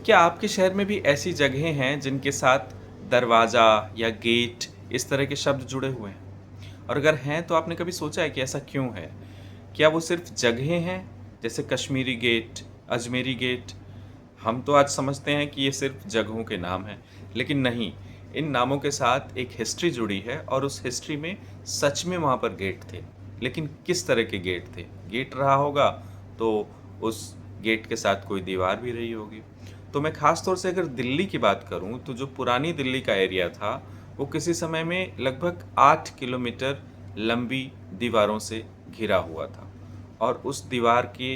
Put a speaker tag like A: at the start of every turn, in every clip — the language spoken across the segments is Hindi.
A: क्या आपके शहर में भी ऐसी जगहें हैं जिनके साथ दरवाज़ा या गेट इस तरह के शब्द जुड़े हुए हैं? और अगर हैं तो आपने कभी सोचा है कि ऐसा क्यों है? क्या वो सिर्फ़ जगहें हैं जैसे कश्मीरी गेट, अजमेरी गेट? हम तो आज समझते हैं कि ये सिर्फ़ जगहों के नाम हैं, लेकिन नहीं, इन नामों के साथ एक हिस्ट्री जुड़ी है और उस हिस्ट्री में सच में वहाँ पर गेट थे। लेकिन किस तरह के गेट थे? गेट रहा होगा तो उस गेट के साथ कोई दीवार भी रही होगी। तो मैं ख़ास तौर से अगर दिल्ली की बात करूँ तो जो पुरानी दिल्ली का एरिया था, वो किसी समय में लगभग 8 किलोमीटर लंबी दीवारों से घिरा हुआ था और उस दीवार के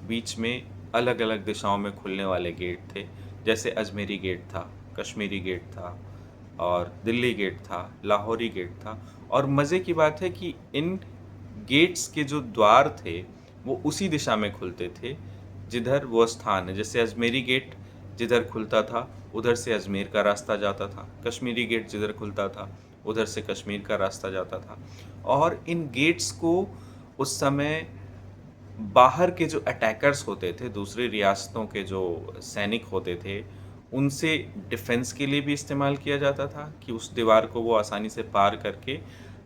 A: बीच में अलग-अलग दिशाओं में खुलने वाले गेट थे। जैसे अजमेरी गेट था, कश्मीरी गेट था और दिल्ली गेट था, लाहौरी गेट था। और मज़े की बात है कि इन गेट्स के जो द्वार थे, वो उसी दिशा में खुलते थे, जिधर वो स्थान है। जैसे अजमेरी गेट जिधर खुलता था, उधर से अजमेर का रास्ता जाता था। कश्मीरी गेट जिधर खुलता था, उधर से कश्मीर का रास्ता जाता था। और इन गेट्स को उस समय बाहर के जो अटैकर्स होते थे, दूसरी रियासतों के जो सैनिक होते थे, उनसे डिफेंस के लिए भी इस्तेमाल किया जाता था कि उस दीवार को वो आसानी से पार करके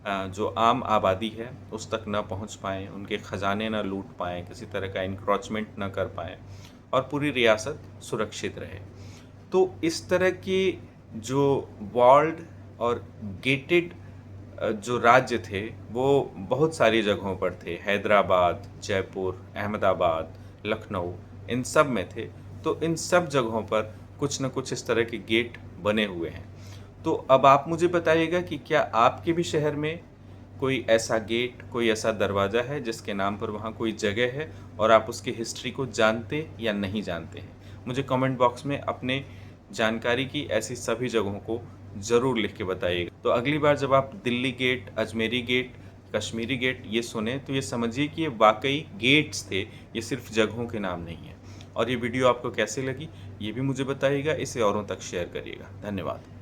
A: जो आम आबादी है, उस तक ना पहुंच पाएँ, उनके ख़ज़ाने ना लूट पाएँ, किसी तरह का एनक्रोचमेंट ना कर पाएँ और पूरी रियासत सुरक्षित रहे। तो इस तरह के जो वॉल्ड और गेटेड जो राज्य थे वो बहुत सारी जगहों पर थे। हैदराबाद, जयपुर, अहमदाबाद, लखनऊ, इन सब में थे। तो इन सब जगहों पर कुछ न कुछ इस तरह के गेट बने हुए हैं। तो अब आप मुझे बताइएगा कि क्या आपके भी शहर में कोई ऐसा गेट, कोई ऐसा दरवाज़ा है जिसके नाम पर वहाँ कोई जगह है और आप उसकी हिस्ट्री को जानते या नहीं जानते हैं? मुझे कमेंट बॉक्स में अपने जानकारी की ऐसी सभी जगहों को ज़रूर लिख के बताइएगा। तो अगली बार जब आप Delhi gate, Ajmeri gate, Kashmiri gate ये सुने तो ये समझिए कि ये वाक़ई गेट्स थे, ये सिर्फ़ जगहों के नाम नहीं हैं। और ये वीडियो आपको कैसी लगी, ये भी मुझे बताइएगा, इसे औरों तक शेयर करिएगा। धन्यवाद।